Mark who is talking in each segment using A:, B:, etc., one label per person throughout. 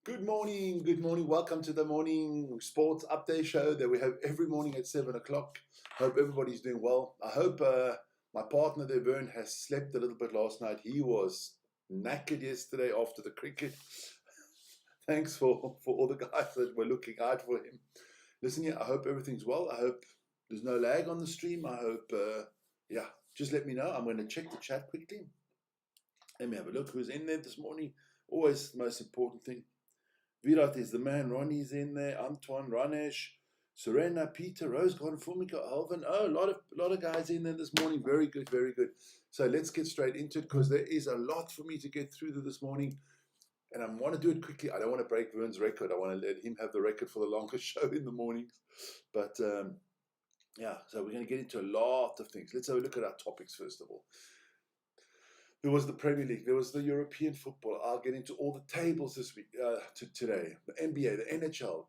A: Good morning, good morning. Welcome to the morning sports update show that we have every morning at 7 o'clock. Hope everybody's doing well. I hope my partner there, Vern, has slept a little bit last night. He was knackered yesterday after the cricket. Thanks for all the guys that were looking out for him. Listen here, I hope everything's well. I hope there's no lag on the stream. I hope, just let me know. I'm going to check the chat quickly. Let me have a look who's in there this morning. Always the most important thing. Virat is the man. Ronnie's in there. Antoine, Ranesh, Serena, Peter, Rose, Gordon, Fumika, Alvin. Oh, a lot of guys in there this morning. Very good, very good. So let's get straight into it because there is a lot for me to get through this morning. And I want to do it quickly. I don't want to break Vern's record. I want to let him have the record for the longest show in the mornings. But so we're going to get into a lot of things. Let's have a look at our topics first of all. There was the Premier League. There was the European football. I'll get into all the tables this week, today. The NBA, the NHL,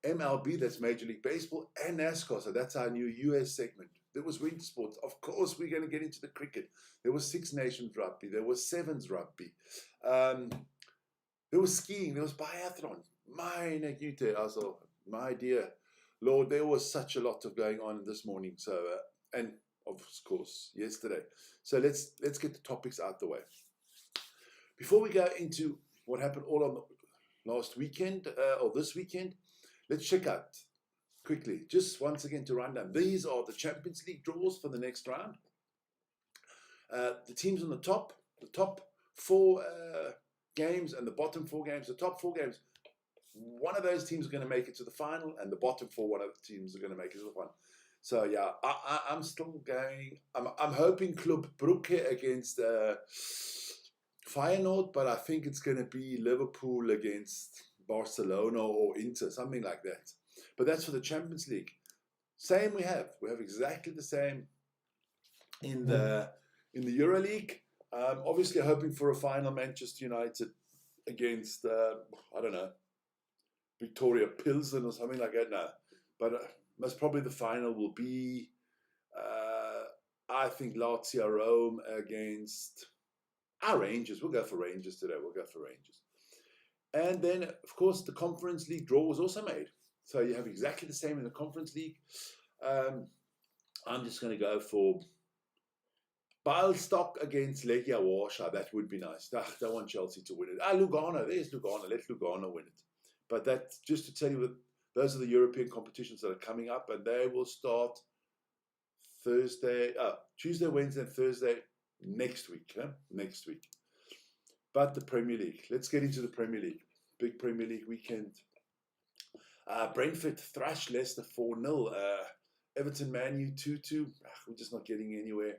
A: MLB, that's Major League Baseball, and NASCAR. So that's our new US segment. There was winter sports. Of course, we're going to get into the cricket. There was Six Nations rugby. There was Sevens rugby. There was skiing. There was biathlon. Meine Güte, also, my dear Lord, there was such a lot of going on this morning. So, and of course, yesterday. So let's get the topics out the way. Before we go into what happened all on the last weekend or this weekend, let's check out quickly, just once again to run down. These are the Champions League draws for the next round. The teams on the top four games and the bottom four games. The top four games, one of those teams are going to make it to the final, and the bottom four, one of the teams are going to make it to the final. So yeah, I'm still going. I'm hoping Club Brugge against Feyenoord, but I think it's going to be Liverpool against Barcelona or Inter, something like that. But that's for the Champions League. Same we have exactly the same in the EuroLeague. Obviously, hoping for a final Manchester United against I don't know, Victoria Pilsen or something like that. No, but most probably the final will be, I think, Lazio Rome against our Rangers. We'll go for Rangers today. And then, of course, the Conference League draw was also made. So you have exactly the same in the Conference League. I'm just going to go for Bialystok against Legia Warsaw. That would be nice. I don't want Chelsea to win it. Lugano. There's Lugano. Let Lugano win it. But that's just to tell you that those are the European competitions that are coming up, and they will start Tuesday, Wednesday, and Thursday next week. Next week. But the Premier League. Let's get into the Premier League. Big Premier League weekend. Brentford thrashed Leicester 4-0. Everton Man U 2-2. We're just not getting anywhere.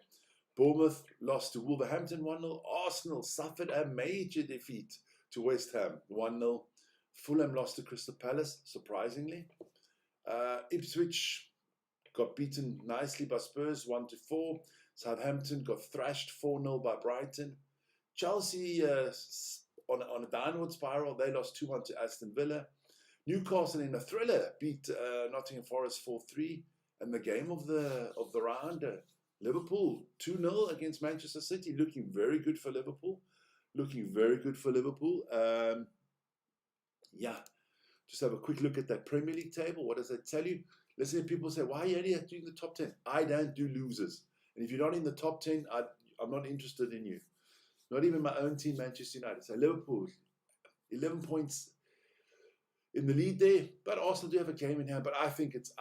A: Bournemouth lost to Wolverhampton 1-0. Arsenal suffered a major defeat to West Ham 1-0. Fulham lost to Crystal Palace, surprisingly. Ipswich got beaten nicely by Spurs 1-4. Southampton got thrashed 4-0 by Brighton. Chelsea on a downward spiral. They lost 2-1 to Aston Villa. Newcastle in a thriller beat Nottingham Forest 4-3. And the game of the round, Liverpool 2-0 against Manchester City, looking very good for Liverpool. Just have a quick look at that Premier League table. What does that tell you? Listen, people say, why are you only doing the top 10? I don't do losers. And if you're not in the top 10, I'm not interested in you. Not even my own team, Manchester United. So Liverpool, 11 points in the lead there. But Arsenal do have a game in hand. But I think it's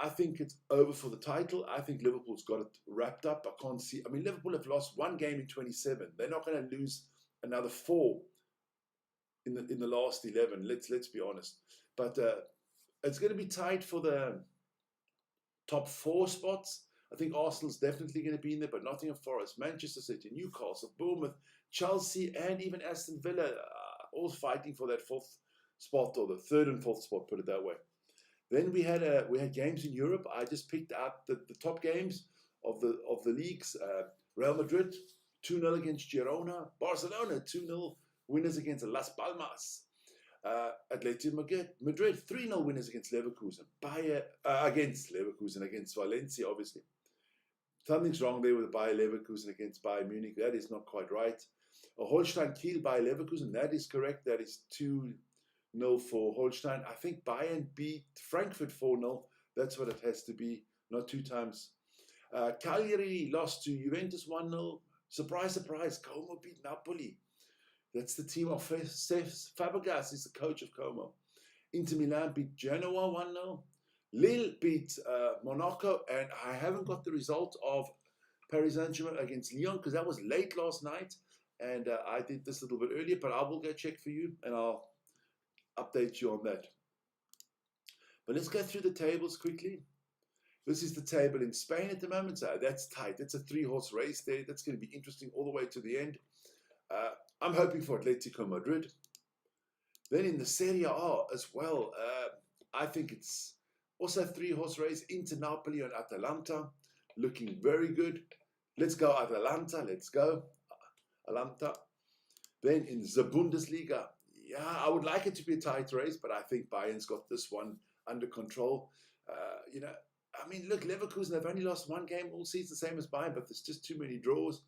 A: over for the title. I think Liverpool's got it wrapped up. I can't see. I mean, Liverpool have lost one game in 27. They're not going to lose another 4 in the last 11. Let's be honest. But it's going to be tight for the top 4 spots. I think Arsenal's definitely going to be in there, but Nottingham Forest, Manchester City, Newcastle, Bournemouth, Chelsea, and even Aston Villa all fighting for that 4th spot, or the 3rd and 4th spot, put it that way. Then we had games in Europe. I just picked out the top games of the leagues. Real Madrid 2-0 against Girona. Barcelona 2-0 winners against Las Palmas. Atletico Madrid 3-0 winners against Leverkusen. Against Valencia, obviously. Something's wrong there with Bayer Leverkusen against Bayern Munich. That is not quite right. Holstein Kiel, Bayer Leverkusen. That is correct. That is 2-0 nil for Holstein. I think Bayern beat Frankfurt 4-0. That's what it has to be, not 2 times. Cagliari lost to Juventus 1-0. Surprise, surprise, Como beat Napoli. That's the team of Cesc Fabregas, is the coach of Como. Inter Milan beat Genoa 1-0. Lille beat Monaco, and I haven't got the result of Paris Saint-Germain against Lyon because that was late last night, and I did this a little bit earlier, but I will go check for you, and I'll update you on that. But let's go through the tables quickly. This is the table in Spain at the moment, so that's tight. That's a 3-horse race there. That's going to be interesting all the way to the end. I'm hoping for Atletico Madrid. Then in the Serie A as well, I think it's also a 3-horse race. Inter Napoli and Atalanta, looking very good. Let's go Atalanta, let's go Atalanta. Then in the Bundesliga, yeah, I would like it to be a tight race, but I think Bayern's got this one under control. I mean, look, Leverkusen, they've only lost 1 game all season, same as Bayern, but there's just too many draws.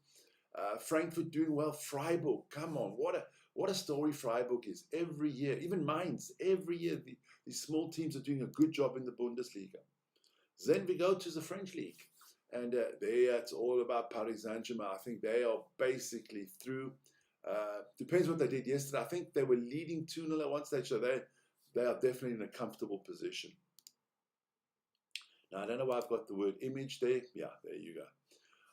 A: Frankfurt doing well. Freiburg, come on, what a story Freiburg is every year. Even Mainz, every year these small teams are doing a good job in the Bundesliga. Then we go to the French league, and there it's all about Paris Saint-Germain. I think they are basically through. Depends what they did yesterday. I think they were leading 2-0 at one stage, so they are definitely in a comfortable position. Now, I don't know why I've got the word image there. Yeah, there you go.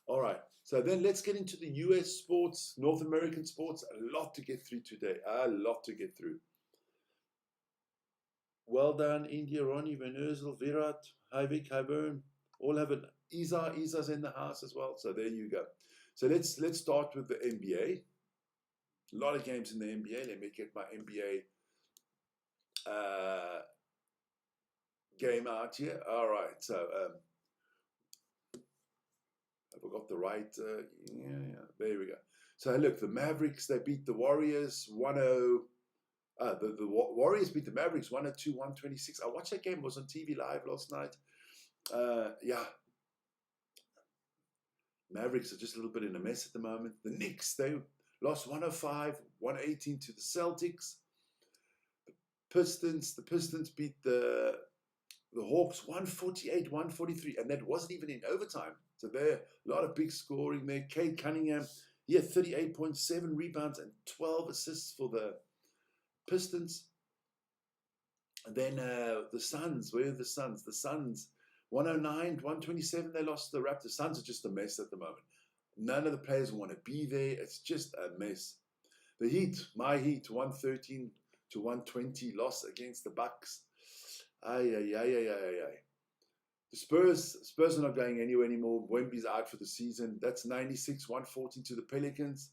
A: All right, so then let's get into the US sports, North American sports. A lot to get through today, a lot to get through. Well done, India, Ronnie, Van Ursel, Virat, hi Vik, hi Wern. All have an Isa's in the house as well, so there you go. So let's start with the NBA. A lot of games in the NBA. Let me get my NBA game out here. All right, so I forgot the right. Yeah, there we go. So look, the Mavericks, they beat the Warriors 1-0. The Warriors beat the Mavericks 102-126. I watched that game. It was on TV live last night. Yeah. Mavericks are just a little bit in a mess at the moment. The Knicks, they lost 105-118 to the Celtics. The Pistons beat the Hawks 148-143, and that wasn't even in overtime. So there, a lot of big scoring there. Cade Cunningham, he had 38.7 rebounds and 12 assists for the Pistons. And then the Suns, where are the Suns? The Suns, 109-127, they lost to the Raptors. Suns are just a mess at the moment. None of the players want to be there. It's just a mess. The Heat, my Heat, 113-120 loss against the Bucks. The Spurs are not going anywhere anymore. Wemby's out for the season. That's 96-114 to the Pelicans.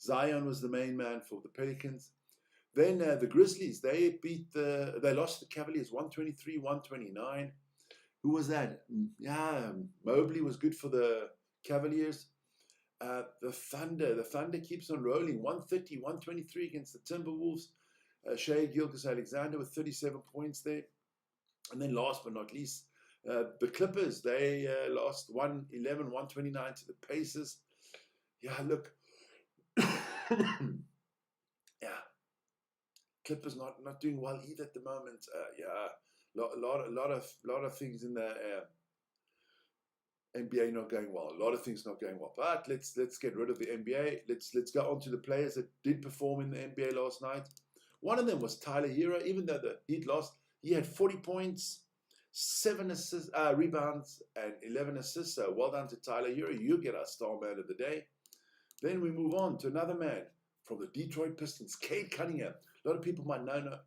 A: Zion was the main man for the Pelicans. Then the Grizzlies, they lost the Cavaliers 123-129. Who was that? Yeah, Mobley was good for the Cavaliers. The Thunder keeps on rolling 130-123 against the Timberwolves. Shai Gilgeous-Alexander with 37 points there. And then last but not least, the Clippers, they lost 111-129 to the Pacers. Yeah, look. Yeah. Clippers not doing well either at the moment. A lot of things in the NBA not going well. A lot of things not going well. But let's get rid of the NBA. Let's go on to the players that did perform in the NBA last night. One of them was Tyler Hero. Even though the Heat lost, he had 40 points, 7 assists, rebounds, and 11 assists. So well done to Tyler Hero. You get our star man of the day. Then we move on to another man from the Detroit Pistons, Cade Cunningham. A lot of people might not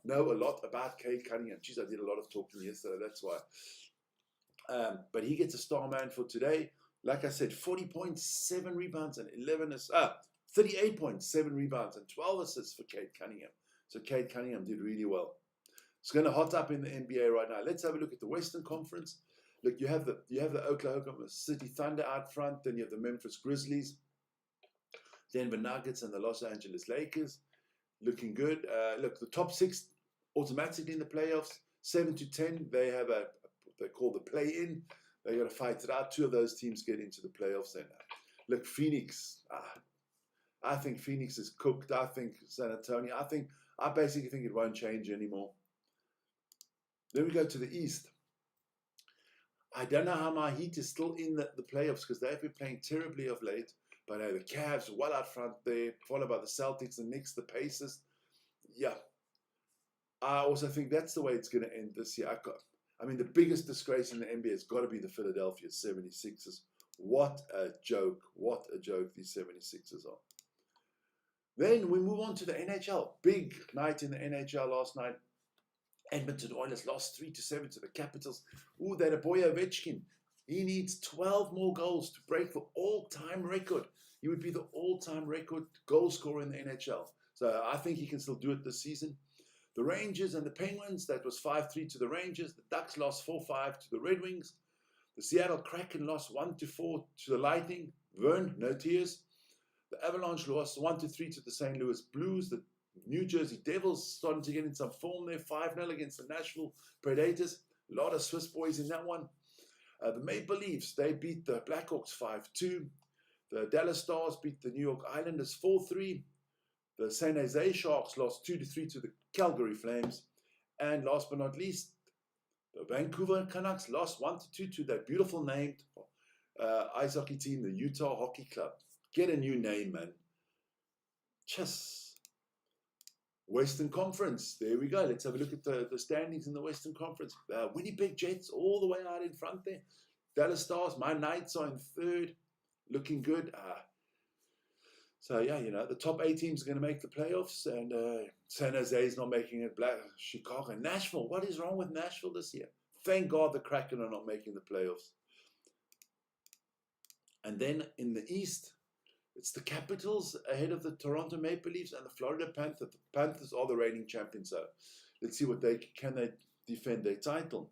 A: know a lot about Cade Cunningham. Jeez, I did a lot of talking yesterday, that's why. But he gets a star man for today. Like I said, 40 points, 7 rebounds, and 38 points, 7 rebounds, and 12 assists for Cade Cunningham. So Cade Cunningham did really well. It's going to hot up in the NBA right now. Let's have a look at the Western Conference. Look, you have the Oklahoma City Thunder out front. Then you have the Memphis Grizzlies, Denver Nuggets, and the Los Angeles Lakers. Looking good. Look, the top 6 automatically in the playoffs. 7 to 10, they have they call the play-in. They got to fight it out. 2 of those teams get into the playoffs. Then, look, Phoenix. I think Phoenix is cooked. I think San Antonio. I basically think it won't change anymore. Then we go to the East. I don't know how my Heat is still in the playoffs because they've been playing terribly of late. But the Cavs well out front there, followed by the Celtics, the Knicks, the Pacers. Yeah. I also think that's the way it's going to end this year. I mean, the biggest disgrace in the NBA has got to be the Philadelphia 76ers. What a joke. What a joke these 76ers are. Then we move on to the NHL. Big night in the NHL last night. Edmonton Oilers lost 3-7 to the Capitals. Ooh, that boy Ovechkin. He needs 12 more goals to break the all-time record. He would be the all-time record goal scorer in the NHL. So I think he can still do it this season. The Rangers and the Penguins, that was 5-3 to the Rangers. The Ducks lost 4-5 to the Red Wings. The Seattle Kraken lost 1-4 to the Lightning. Wern, no tears. The Avalanche lost 1-3 to the St. Louis Blues. The New Jersey Devils starting to get in some form there. 5-0 against the Nashville Predators. A lot of Swiss boys in that one. The Maple Leafs, they beat the Blackhawks 5-2. The Dallas Stars beat the New York Islanders 4-3. The San Jose Sharks lost 2-3 to the Calgary Flames. And last but not least, the Vancouver Canucks lost 1-2 to that beautiful named ice hockey team, the Utah Hockey Club. Get a new name, man. Just Western Conference. There we go. Let's have a look at the standings in the Western Conference. Winnipeg Jets all the way out in front there. Dallas Stars, my Knights are in third. Looking good. So, yeah, you know, the top 8 teams are going to make the playoffs. And San Jose is not making it. Chicago. Nashville. What is wrong with Nashville this year? Thank God the Kraken are not making the playoffs. And then in the East, it's the Capitals ahead of the Toronto Maple Leafs and the Florida Panthers. The Panthers are the reigning champions. So let's see what they defend their title.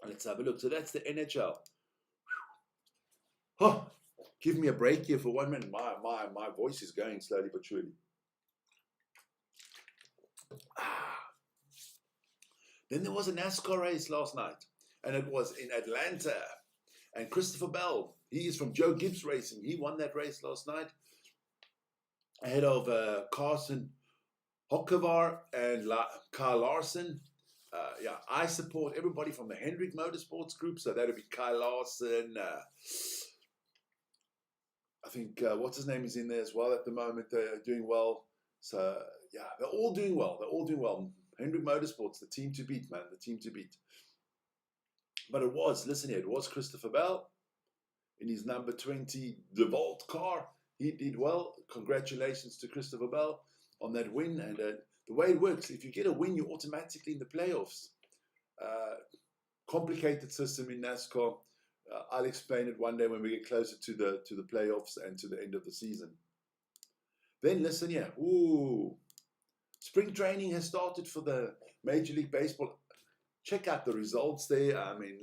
A: Let's have a look. So that's the NHL. Oh, give me a break here for 1 minute. My voice is going slowly but surely. Then there was a NASCAR race last night, and it was in Atlanta. And Christopher Bell, he is from Joe Gibbs Racing. He won that race last night ahead of Carson Hocevar and Kyle Larson. Yeah, I support everybody from the Hendrick Motorsports group. So that would be Kyle Larson. I think, what's his name is in there as well at the moment. They're doing well. So, yeah, they're all doing well. They're all doing well. Hendrick Motorsports, the team to beat, man. The team to beat. But it was Christopher Bell in his number 20 DeVault car. He did well. Congratulations to Christopher Bell on that win. And the way it works, if you get a win, you're automatically in the playoffs. Complicated system in NASCAR. I'll explain it one day when we get closer to the playoffs and to the end of the season. Then listen here. Ooh, spring training has started for the Major League Baseball. Check out the results there. I mean,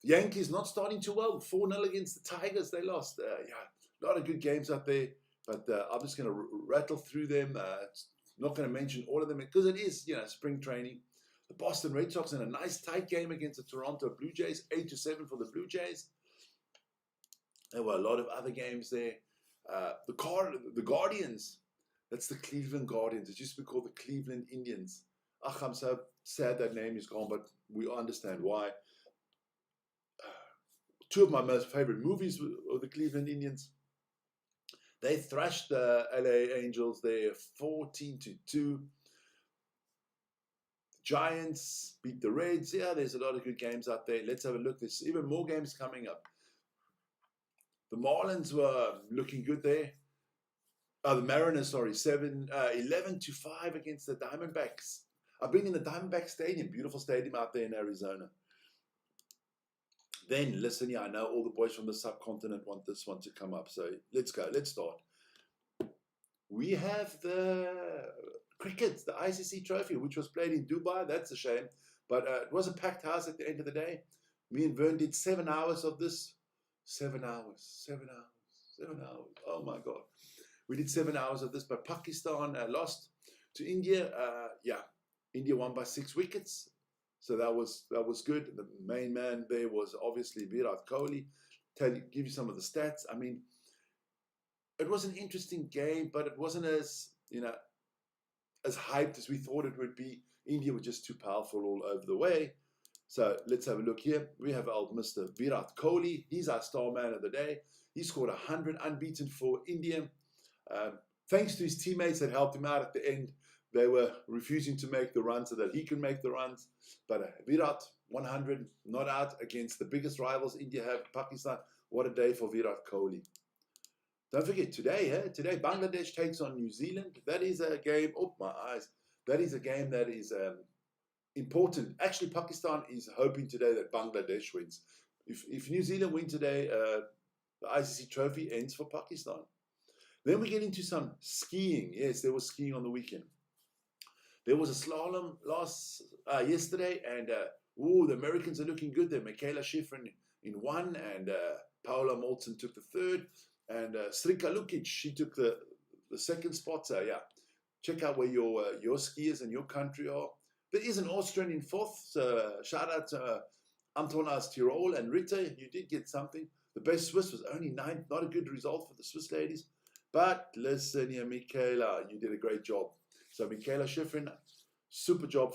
A: Yankees not starting too well. 4-0 against the Tigers. They lost. Yeah, a lot of good games out there. But I'm just going to rattle through them. Not going to mention all of them because it is, spring training. The Boston Red Sox in a nice tight game against the Toronto Blue Jays. 8-7 for the Blue Jays. There were a lot of other games there. The Guardians. That's the Cleveland Guardians. It used to be called the Cleveland Indians. I'm so sad that name is gone, but we understand why. Two of my most favorite movies were the Cleveland Indians. They thrashed the LA Angels there 14-2. Giants beat the Reds. Yeah, there's a lot of good games out there. Let's have a look. There's even more games coming up. The Marlins were looking good there. The Mariners, 11-5 against the Diamondbacks. I've been in the Diamondback Stadium, beautiful stadium out there in Arizona. Then, listen here, I know all the boys from the subcontinent want this one to come up, so let's go, let's start. We have the cricket, the ICC trophy, which was played in Dubai. That's a shame, but it was a packed house at the end of the day. Me and Wern did 7 hours of this. 7 hours. Oh my God. We did 7 hours of this, but Pakistan lost to India. India won by 6 wickets. So that was good. The main man there was obviously Virat Kohli. Give you some of the stats. I mean, it was an interesting game, but it wasn't as, as hyped as we thought it would be. India were just too powerful all over the way. So let's have a look here. We have old Mr. Virat Kohli. He's our star man of the day. He scored 100 unbeaten for India. Thanks to his teammates that helped him out at the end. They were refusing to make the runs so that he could make the runs. But Virat, 100, not out against the biggest rivals India have, Pakistan. What a day for Virat Kohli. Don't forget, today Bangladesh takes on New Zealand. That is a game, oh my eyes, that is a game that is important. Actually, Pakistan is hoping today that Bangladesh wins. If New Zealand win today, the ICC trophy ends for Pakistan. Then we get into some skiing. Yes, there was skiing on the weekend. There was a slalom yesterday, and the Americans are looking good there. Michaela Schifrin in one, and Paula Moltzen took the third. And Srika Lukic, she took the second spot. So yeah, check out where your skiers and your country are. There is an Austrian in fourth. So shout out to Antonas Tirol and Ritter. You did get something. The best Swiss was only 9th. Not a good result for the Swiss ladies. But listen here, Michaela, you did a great job. So Michaela Schifrin, super job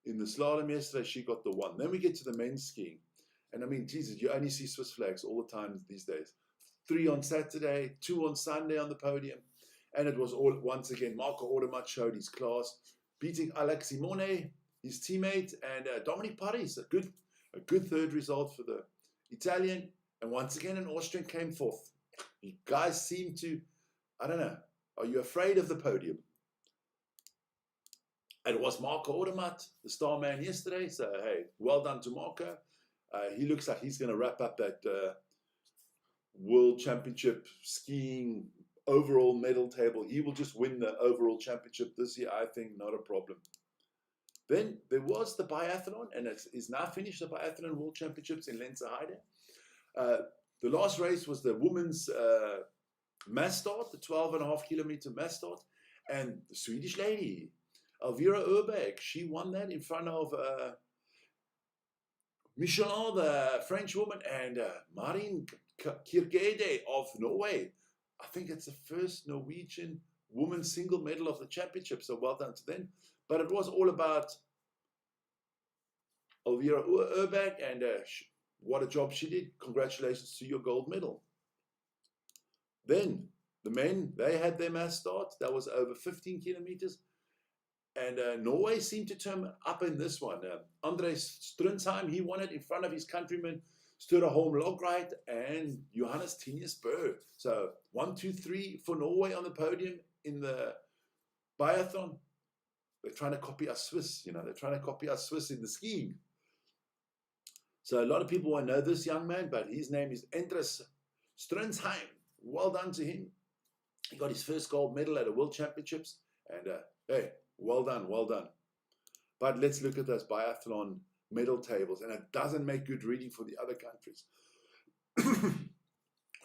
A: in the slalom yesterday. She got the 1. Then we get to the men's skiing. And I mean, Jesus, you only see Swiss flags all the time these days. 3 on Saturday, 2 on Sunday on the podium. And it was all, once again, Marco Odermatt showed his class, beating Alex Simone, his teammate, and Dominic Paris, a good third result for the Italian. And once again, an Austrian came fourth. You guys seem to, I don't know, are you afraid of the podium? And it was Marco Odermatt, the star man yesterday. So, hey, well done to Marco. He looks like he's going to wrap up that World Championship skiing overall medal table. He will just win the overall championship this year, I think, not a problem. Then there was the biathlon, and it is now finished, the biathlon World Championships in Lenzerheide. The last race was the women's mass start, the 12.5 kilometer mass start, and the Swedish lady, Elvira Öberg, she won that in front of Michelin, the French woman, and Marin Kierkegaard of Norway. I think it's the first Norwegian women's single medal of the championship, so well done to them. But it was all about Elvira Öberg, and what a job she did. Congratulations to your gold medal. Then the men, they had their mass start. That was over 15 kilometers. And Norway seemed to turn up in this one. Andres Strunsheim, he won it in front of his countryman, Sturholm Logreit and Johannes Tinius Bø. So 1, 2, 3 for Norway on the podium in the biathlon. They're trying to copy us Swiss, they're trying to copy us Swiss in the skiing. So a lot of people won't know this young man, but his name is Andres Strunsheim. Well done to him. He got his first gold medal at the World Championships. And hey, well done, well done. But let's look at those biathlon medal tables. And it doesn't make good reading for the other countries.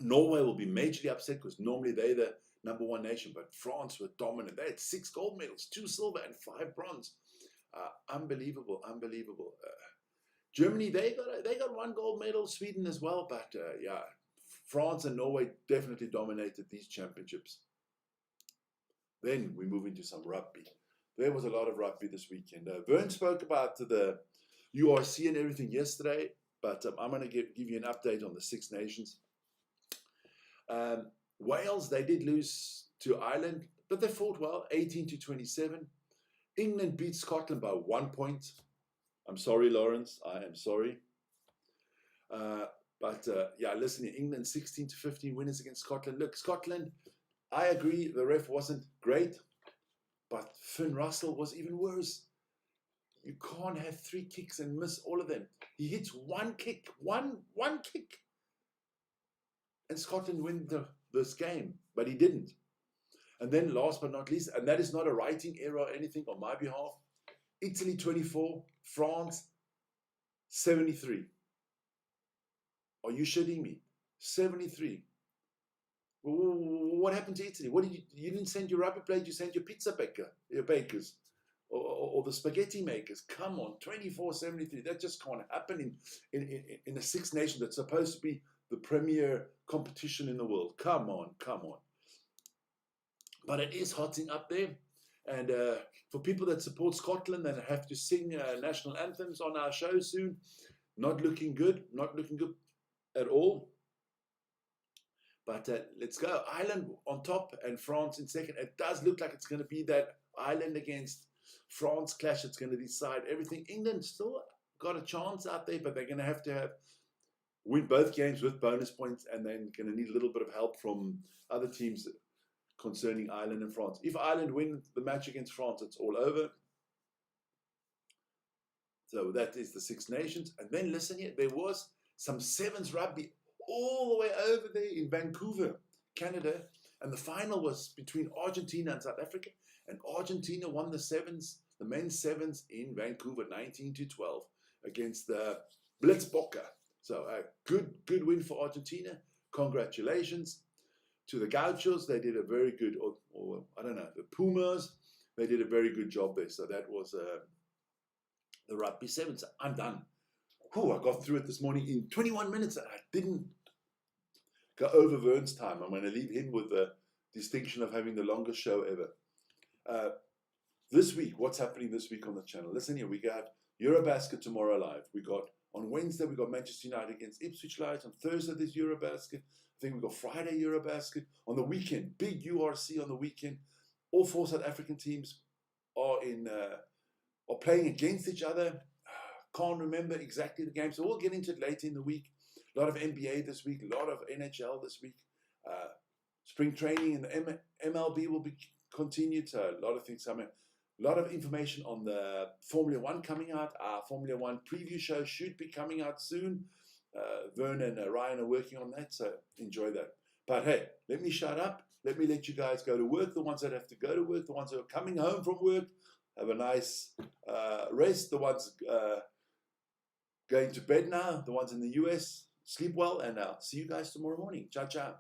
A: Norway will be majorly upset because normally they're the #1 nation. But France were dominant. They had 6 gold medals, 2 silver and 5 bronze. Unbelievable, unbelievable. Germany, they got 1 gold medal. Sweden as well. But yeah, France and Norway definitely dominated these championships. Then we move into some rugby. There was a lot of rugby this weekend. Wern spoke about the URC and everything yesterday, but I'm going to give you an update on the 6 nations. Wales, they did lose to Ireland, but they fought well, 18-27. England beat Scotland by 1 point. I'm sorry, Lawrence, I am sorry. But yeah, listen, England 16-15 winners against Scotland. Look, Scotland, I agree, the ref wasn't great, but Finn Russell was even worse. You can't have 3 kicks and miss all of them. He hits 1 kick, one kick. And Scotland win this game, but he didn't. And then last but not least, and that is not a writing error or anything on my behalf, Italy 24, France 73. Are you shitting me? 73. What happened to Italy? What did you didn't send your rubber plate, you sent your pizza bakers, or the spaghetti makers. Come on, 24-73. That just can't happen in a 6 nation that's supposed to be the premier competition in the world. Come on, come on. But it is hotting up there. And for people that support Scotland and have to sing national anthems on our show soon, not looking good at all. But let's go. Ireland on top and France in second. It does look like it's going to be that Ireland against France clash. It's going to decide everything. England still got a chance out there, but they're going to have win both games with bonus points, and then going to need a little bit of help from other teams concerning Ireland and France. If Ireland win the match against France, it's all over. So that is the Six Nations. And then listen here, there was some sevens rugby all the way over there in Vancouver, Canada. And the final was between Argentina and South Africa. And Argentina won the sevens, the men's sevens in Vancouver, 19-12 against the Blitzbokke. So a good win for Argentina. Congratulations to the Gauchos. They did a very good, or I don't know, the Pumas. They did a very good job there. So that was the rugby sevens. I'm done. Whew, I got through it this morning in 21 minutes. And I didn't go over Wern's time. I'm going to leave him with the distinction of having the longest show ever. This week, what's happening this week on the channel? Listen here, we got Eurobasket tomorrow live. We got on Wednesday, we got Manchester United against Ipswich Lions. On Thursday, there's Eurobasket. I think we got Friday Eurobasket. On the weekend, big URC on the weekend. All four South African teams are playing against each other. Can't remember exactly the game, so we'll get into it later in the week. A lot of NBA this week, a lot of NHL this week. Spring training in the MLB will be continued, so a lot of things coming. A lot of information on the Formula One coming out. Our Formula One preview show should be coming out soon. Wern and Ryan are working on that, so enjoy that. But hey, let me shut up. Let me let you guys go to work. The ones that have to go to work, the ones that are coming home from work, have a nice rest. The ones going to bed now, the ones in the US, sleep well, and I'll see you guys tomorrow morning. Ciao, ciao.